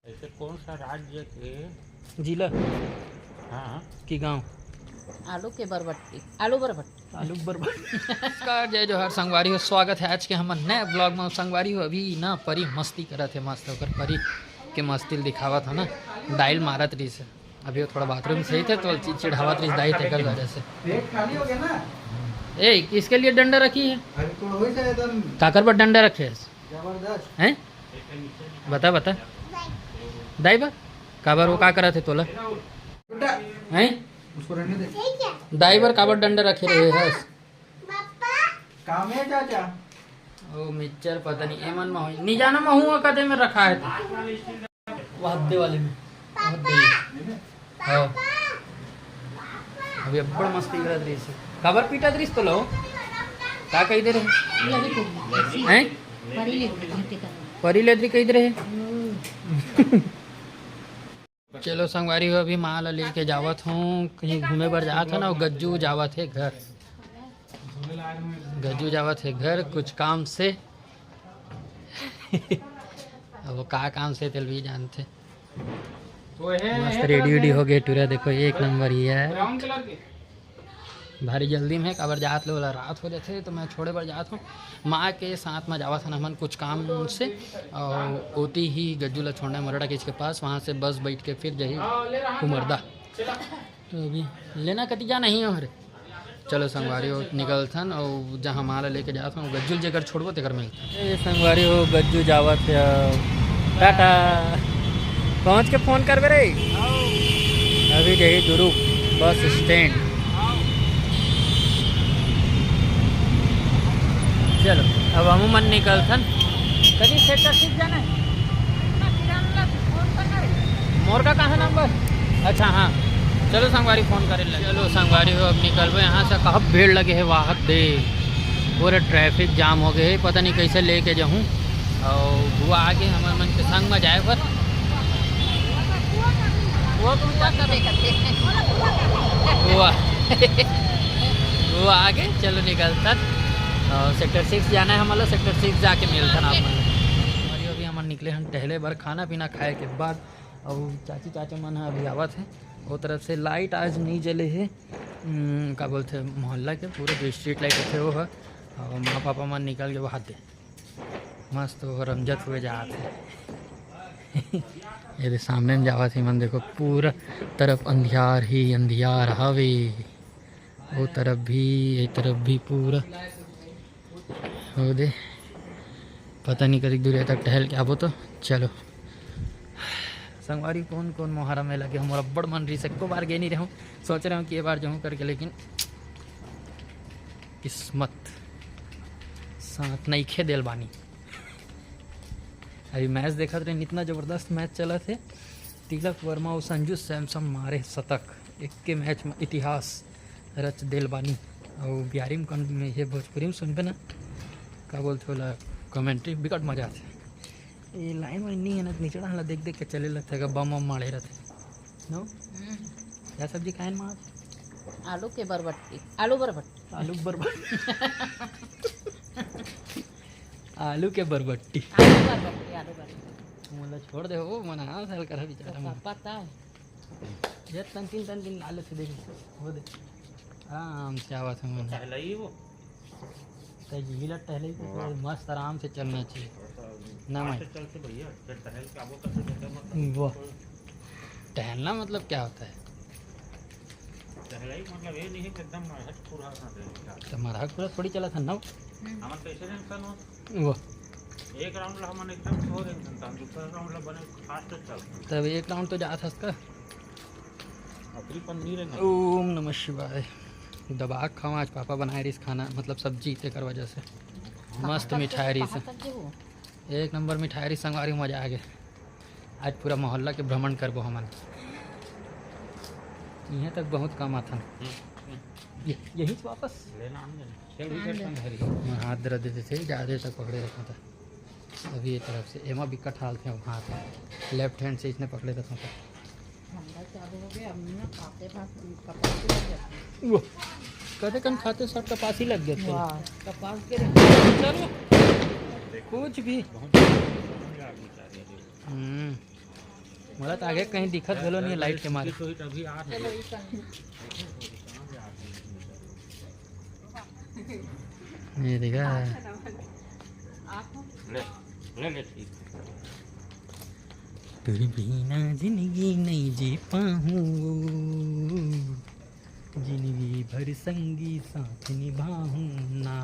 ऐसे कौन सा राज्य के जिला हाँ की गांव आलू के बरबट्टी आलू बरबट्टी आलू बर्बाद नमस्कार जय जोहार संगवारी हो। स्वागत है आज के हम नए ब्लॉग में। संगवारी हो अभी ना परी मस्ती करत है, मस्त होकर परी के मस्ती दिखावत है ना। डायल मारत रही से अभी वो थोड़ा बाथरूम सही थे तो चिढ़ावत रही दाई थे कर वजह से। पेट खाली हो गया ना। ए इसके लिए डंडा रखी है, अरे तो वही था एकदम काकर पर डंडा रखे जबरदस्त। हैं। बता बता दाई बा काबर वो का करत है तोला बेटा हैं। उसको रहने दे। दाई बर काबर डंडा रखे रहे है। काम है चाचा। ओ मिक्सचर पता नहीं एमन में होई नहीं जाना मैं हूँ कदे में रखा है वो हद्दे वाले में हाँ। अभी बड़ मस्ती करत रही से काबर पीटत रही तो लो का कही दे रहे हैं परी लेद्री कही दे रहे। चलो संगवारी हो अभी माल लेके जावत हूँ कहीं घूमे पर जात है ना। गज्जू जावत है घर, गज्जू जावत है घर कुछ काम से। अब वो का काम से तेल भी जानते। मस्त रेडी वेडी हो गए टूरा देखो एक नंबर ही है। भारी जल्दी में काबर जात लो रात हो जाते तो मैं छोड़े पर जात हूँ माँ के साथ में जावा था ना मन कुछ काम से। और ओती ही गज्जू ला छोड़ना है मरड़ा के इसके पास, वहाँ से बस बैठ के फिर जही कुमरदा। तो अभी लेना कटिया नहीं है हमारे। चलो संगवारी हो निकल थन और जहाँ माला लेके जाता हूँ गज्जू जेकर छोड़बो तेकर मिलता। संगवारी हो गज्जू जावत टाटा पहुँच के फोन करबे रे। अभी जही दुरु बस स्टैंड। चलो अब हम मन निकल थन कभी सेक्टर सीख जाना है। मोर का कहाँ नंबर अच्छा हाँ चलो संगवारी फ़ोन करे लगे। चलो संगवारी हो अब निकलबे यहाँ से। कहाँ भीड़ लगे है वाहक दे पूरे ट्रैफिक जाम हो गए पता नहीं कैसे लेके जाऊँ। और वो आगे हमारे मन के संग में जाए पर वो तुम क्या वो आगे चलो निकलता। सेक्टर 6 जाना है हमारा। सेक्टर 6 जाके मिलता ना आप अभी हम निकले हम टहले बार खाना पीना खाए के बाद। और चाची चाचा मन है अभी आवत है वो तरफ से। लाइट आज नहीं जले है क्या बोलते हैं मोहल्ला के पूरे जो स्ट्रीट लाइट थे वो है। और माँ पापा मन निकल के वो हाथ दे मस्त वो रमजत हुए जाते हैं। ये सामने में जावा थी मन देखो पूरा तरफ अंधियार ही अंधियार हवे। वो तरफ भी ये तरफ भी पूरा हो दे पता नहीं करी दूर तक टहल के आबो। तो चलो संगवारी कौन कौन मोहर्रम में लगे हमारा बड़ मन रही से को बार गे नहीं रहूँ। सोच रहा हूँ कि ये बार जाऊँ करके लेकिन किस्मत साथ नहीं खे दिल बानी। अभी मैच देखा रहे इतना ज़बरदस्त मैच चला थे। तिलक वर्मा और संजू सैमसन मारे शतक एक के मैच में इतिहास रच दिल बानी। और बिहारी में ये भोजपुरी में सुनबे ना क्या बोलते बोला कमेंट्री बिकट मजा आते। ये लाइन वाइन नहीं है ना निचड़ा हला देख देख के चले लगता है बम वम मारे रहते नो। क्या सब्जी खाए माँ आलू के बरबट्टी आलू बरबट्टी आलू बर्बाद आलू के बरबट्टी आलू बरबट्टी आलू बरबट्टी मतलब छोड़ दे वो मना हाँ साल कर बेचारा पता है ये तन दिन लाले थे देखो वो दे आराम से आवा था मन टहलाई वो झीला टहले मस्त आराम से चलना चाहिए ना मैं चलते भैया टहल के आबो कैसे देते मतलब वो टहलना मतलब क्या होता है। टहलाई मतलब ये नहीं है कि एकदम हट पूरा ना दे तो मरहक पूरा थोड़ी चला था ना हम कैसे इंसान हो वो एक राउंड ला हम एकदम छोड़ देंगे हम दूसरा राउंड ला बने फास्ट चल तब एक राउंड तो जा था उसका। अपनी पन्नी रे ओम नमः शिवाय दबा खाओ आज पापा बनाए रही खाना मतलब सब्जी तेकर वजह से मस्त मिठाई रही से एक नंबर मिठाई रही संगवारी मजा आ गया। आज पूरा मोहल्ला के भ्रमण करबो हमन यहाँ तक बहुत कम आता यही वापस लेना हाथ दर्द देते थे ज़्यादा तक पकड़े रखा था। अभी ये तरफ से एमा भी कट हाल थे हाथ लेफ्ट हैंड से इसने पकड़े रखा था। वो कदे कन खाते सब कपास ही लग गए थे कपास के कुछ भी मोला तो आगे कहीं दिखत भेलो नहीं लाइट के मारे। अभी आ चलो ये कर ये देखा आप ले ले ठीक। तेरे बिना जिंदगी नहीं जी पाऊँ, जिंदगी भर संगी साथ निभाऊँ ना।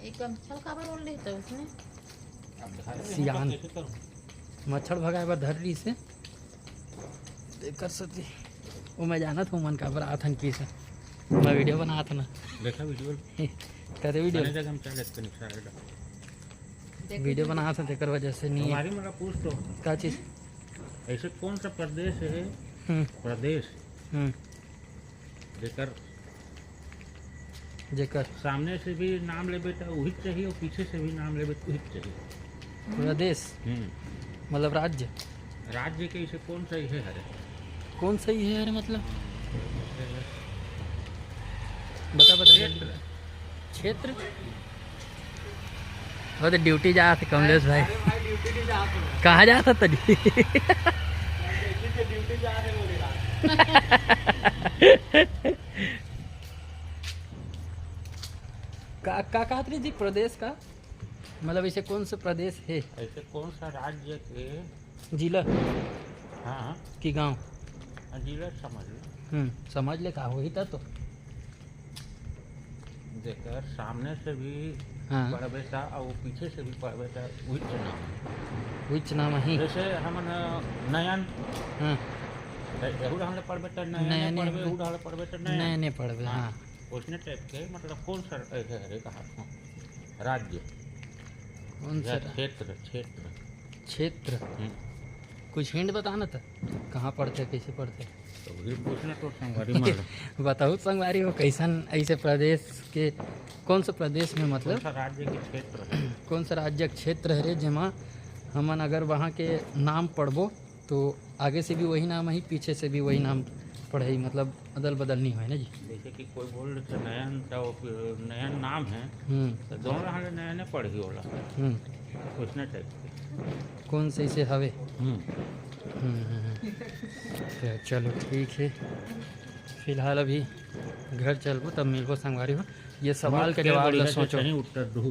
एक मच्छर का बार बोल रहे थे उसने सियान मच्छर भगाए बर धर ली से कर सकती वो मैं जाना था मन का बराथन की से मैं वीडियो बना था ना देखा वीडियो करे वीडियो मैंने जगह हम चले थे निकल वीडियो बना था तेकर वजह से नहीं है। हमारी मेरा पूछ तो क्या चीज़ ऐसे कौन सा प्रदेश है प्रदेश जेकर जेकर सामने से भी नाम ले बेटा वही चाहिए और पीछे से भी नाम ले बेटा वही चाहिए। पूरा देश मतलब राज्य राज्य के इसे कौन सा है हरे कौन सही है यार मतलब बता बता क्षेत्र वो तो ड्यूटी जा थे कमलेश भाई कहाँ जा था तभी का कहा जी प्रदेश का मतलब ऐसे कौन सा प्रदेश है ऐसे कौन सा राज्य के जिला हाँ कि गांव जिला समझ लो समझ ले का हो ही था तो जेकर सामने से भी हाँ पढ़बे ता और पीछे से भी पढ़बे ता वही नाम विच नाम ही जैसे हम नयन हाँ एहू रहले पढ़बे ता नयन नयन पढ़बे एहू रहले पढ़बे ता नयन नए पढ़बे हाँ उसने टाइप के मतलब कौन सा है कहा राज्य कौन सा या क्षेत्र क्षेत्र क्षेत्र कुछ हिंट बताना था कहाँ पढ़ते कैसे पढ़ते तो वही पूछना तो संगवारी मार बताओ संगवारी हो कैसन ऐसे प्रदेश के कौन सा प्रदेश में कौन मतलब सा राज्य के क्षेत्र है कौन सा राज्य क्षेत्र है रे जेमा हमन अगर वहाँ के नाम पढ़बो तो आगे से भी वही नाम है पीछे से भी वही नाम पढ़े मतलब अदल बदल नहीं है ना जी जैसे कि कोई बोल रहे थे नयन तो नयन नाम है तो दोनों रहले नयने पढ़ी होला उसने टाइप के कौन से इसे हवे तो चलो ठीक है फिलहाल अभी घर चलबो तब मिलबो संगवारी हो ये सवाल का जवाब ला सोचो उत्तर दो